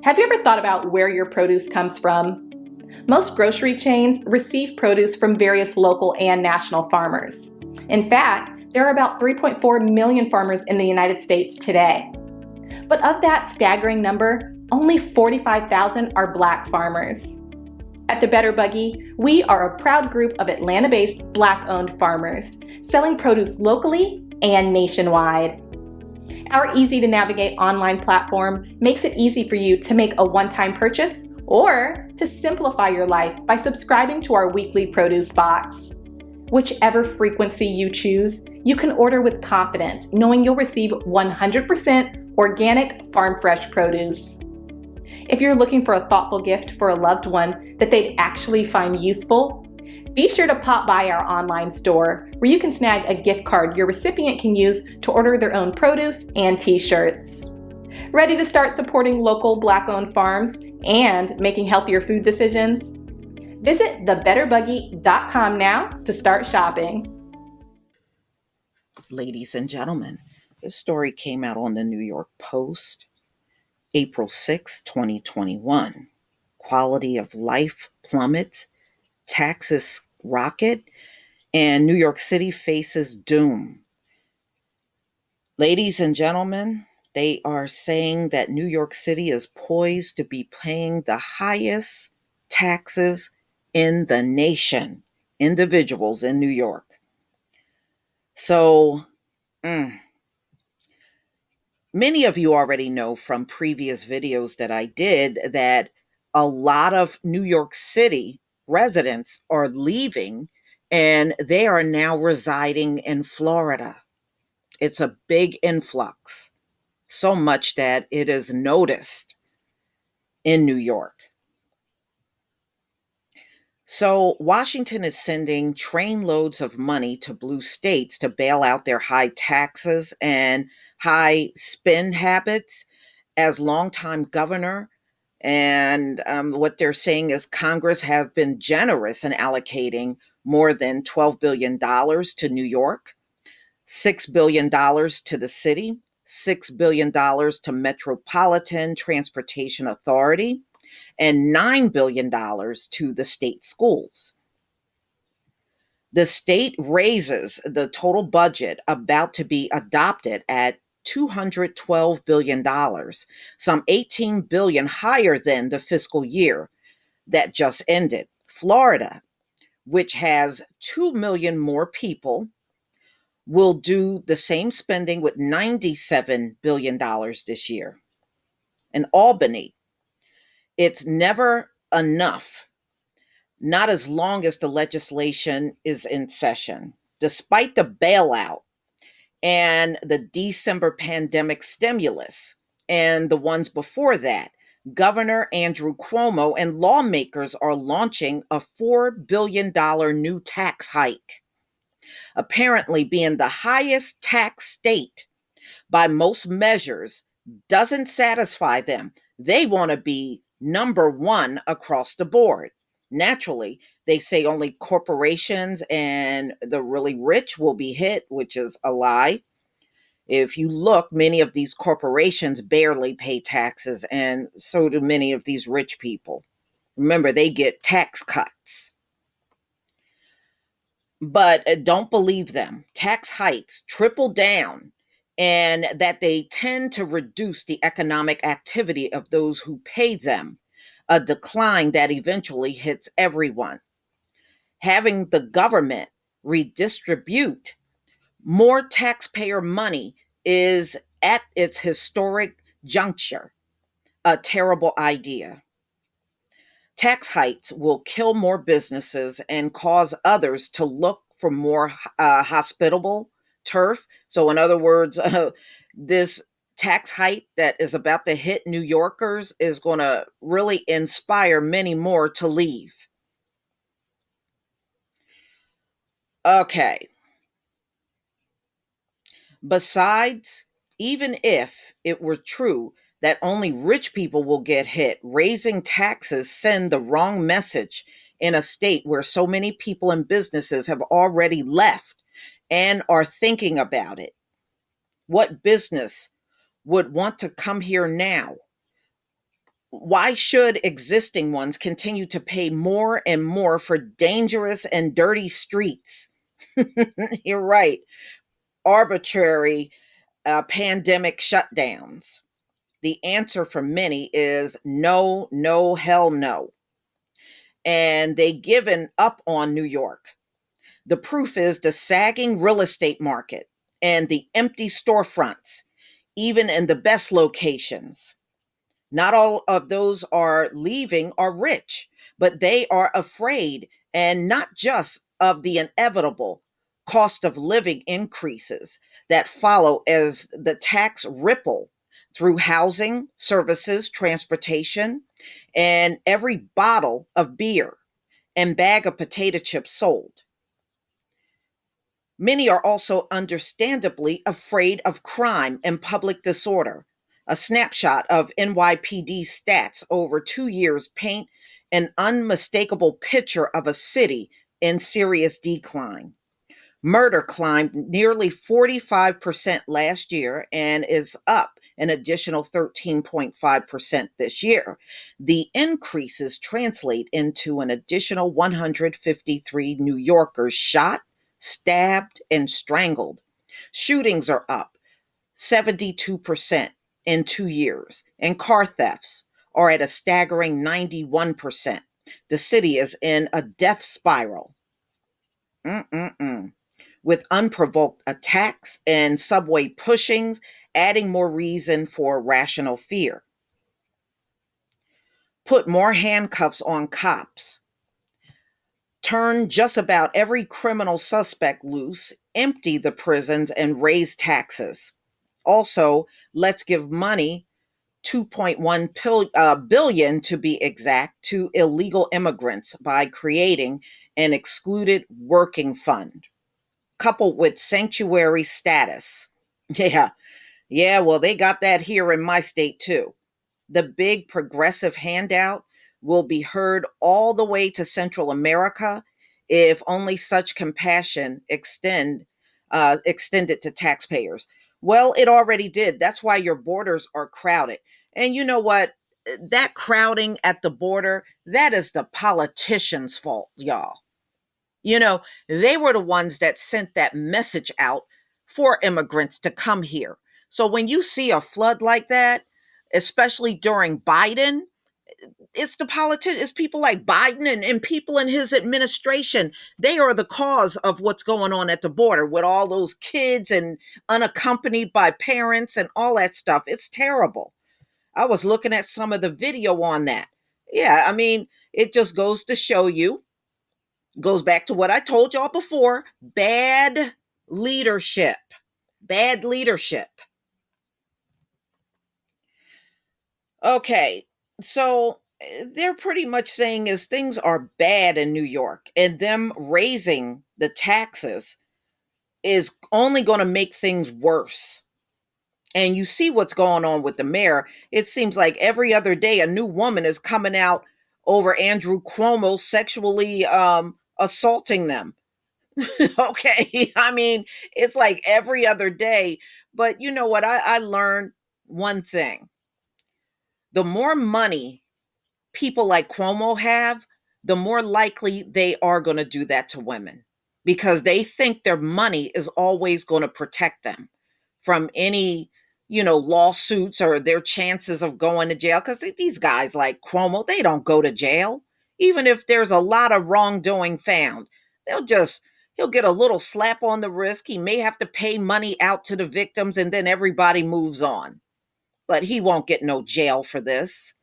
Have you ever thought about where your produce comes from? Most grocery chains receive produce from various local and national farmers. In fact, there are about 3.4 million farmers in the United States today. But of that staggering number, only 45,000 are Black farmers. At the Better Buggy, we are a proud group of Atlanta-based Black-owned farmers, selling produce locally and nationwide. Our easy-to-navigate online platform makes it easy for you to make a one-time purchase or to simplify your life by subscribing to our weekly produce box. Whichever frequency you choose, you can order with confidence, knowing you'll receive 100% organic farm-fresh produce. If you're looking for a thoughtful gift for a loved one that they'd actually find useful, be sure to pop by our online store where you can snag a gift card your recipient can use to order their own produce and t-shirts. Ready to start supporting local Black-owned farms and making healthier food decisions? Visit thebetterbuggy.com now to start shopping. Ladies and gentlemen, this story came out on the New York Post, April 6, 2021. Quality of life plummets, taxes rocket, and New York City faces doom. Ladies and gentlemen, they are saying that New York City is poised to be paying the highest taxes in the nation, individuals in New York. So, many of you already know from previous videos that I did that a lot of New York City residents are leaving and they are now residing in Florida. It's a big influx, so much that it is noticed in New York. So Washington is sending trainloads of money to blue states to bail out their high taxes and high spend habits. As longtime governor, and what they're saying is Congress have been generous in allocating more than $12 billion to New York, $6 billion to the city, $6 billion to Metropolitan Transportation Authority, and $9 billion to the state schools. The state raises the total budget about to be adopted at $212 billion, some $18 billion higher than the fiscal year that just ended. Florida, which has 2 million more people, will do the same spending with $97 billion this year. And Albany, it's never enough, not as long as the legislation is in session. Despite the bailout and the December pandemic stimulus and the ones before that, Governor Andrew Cuomo and lawmakers are launching a $4 billion new tax hike, apparently being the highest tax state by most measures doesn't satisfy them. They want to be number one across the board. Naturally, they say only corporations and the really rich will be hit, which is a lie. If you look, many of these corporations barely pay taxes, and so do many of these rich people. Remember, they get tax cuts. But don't believe them. Tax hikes triple down, and that they tend to reduce the economic activity of those who pay them, a decline that eventually hits everyone. Having the government redistribute more taxpayer money is at its historic juncture a terrible idea. Tax hikes will kill more businesses and cause others to look for more hospitable turf. So, in other words, this tax hike that is about to hit New Yorkers is going to really inspire many more to leave. Okay. Besides, even if it were true that only rich people will get hit, raising taxes send the wrong message in a state where so many people and businesses have already left and are thinking about it. What business would want to come here now? Why should existing ones continue to pay more and more for dangerous and dirty streets? You're right. Arbitrary pandemic shutdowns. The answer for many is no, no, hell no. And they given up on New York. The proof is the sagging real estate market and the empty storefronts, even in the best locations. Not all of those are leaving are rich, but they are afraid, and not just of the inevitable cost of living increases that follow as the tax ripple through housing, services, transportation, and every bottle of beer and bag of potato chips sold. Many are also understandably afraid of crime and public disorder. A snapshot of NYPD stats over 2 years paint an unmistakable picture of a city in serious decline. Murder climbed nearly 45% last year and is up an additional 13.5% this year. The increases translate into an additional 153 New Yorkers shot, stabbed, and strangled. Shootings are up 72% in 2 years, and car thefts are at a staggering 91%. The city is in a death spiral. Mm-mm-mm. With unprovoked attacks and subway pushings, adding more reason for rational fear. Put more handcuffs on cops, turn just about every criminal suspect loose, empty the prisons, and raise taxes. Also, let's give money 2.1 billion to be exact to illegal immigrants by creating an excluded working fund coupled with sanctuary status. Yeah, yeah, well, they got that here in my state too. The big progressive handout will be heard all the way to Central America if only such compassion extended to taxpayers. Well, it already did. That's why your borders are crowded. And you know what? That crowding at the border, that is the politicians' fault, y'all. They were the ones that sent that message out for immigrants to come here. So when you see a flood like that, especially during Biden, it's the politicians, it's people like Biden and people in his administration. They are the cause of what's going on at the border with all those kids and unaccompanied by parents and all that stuff. It's terrible. I was looking at some of the video on that. Yeah, I mean, it just goes to show you, goes back to what I told y'all before, bad leadership. Bad leadership. Okay, so they're pretty much saying is things are bad in New York, and them raising the taxes is only going to make things worse. And you see what's going on with the mayor. It seems like every other day a new woman is coming out over Andrew Cuomo sexually assaulting them. Okay. I mean, it's like every other day. But you know what? I learned one thing. The more money people like Cuomo have, the more likely they are going to do that to women because they think their money is always going to protect them from any, lawsuits or their chances of going to jail. Because these guys like Cuomo, they don't go to jail. Even if there's a lot of wrongdoing found, he'll get a little slap on the wrist. He may have to pay money out to the victims and then everybody moves on. But he won't get no jail for this.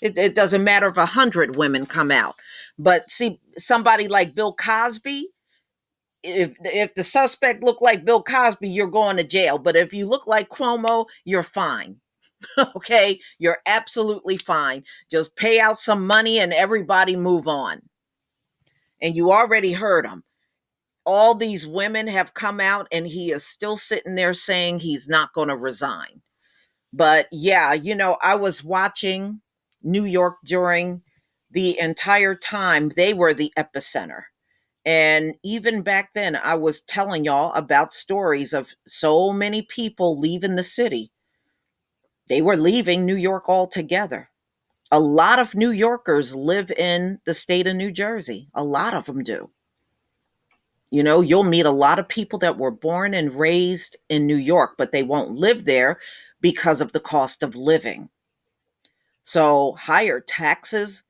It doesn't matter if 100 women come out. But see, somebody like Bill Cosby, if the suspect look like Bill Cosby, you're going to jail. But if you look like Cuomo, you're fine. Okay, you're absolutely fine. Just pay out some money and everybody move on. And you already heard him. All these women have come out and he is still sitting there saying he's not going to resign. But yeah, I was watching New York during the entire time they were the epicenter. And even back then, I was telling y'all about stories of so many people leaving the city. They were leaving New York altogether. A lot of New Yorkers live in the state of New Jersey. A lot of them do. You know, you'll meet a lot of people that were born and raised in New York, but they won't live there because of the cost of living. So, higher taxes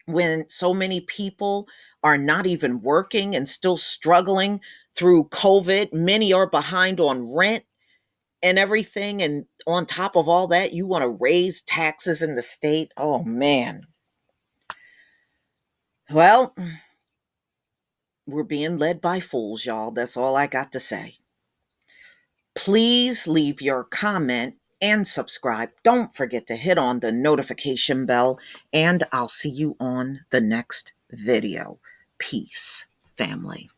when so many people are not even working and still struggling through COVID. Many are behind on rent and everything. And on top of all that, you want to raise taxes in the state. Oh, man. Well, we're being led by fools, y'all. That's all I got to say. Please leave your comment and subscribe. Don't forget to hit on the notification bell, and I'll see you on the next video. Peace, family.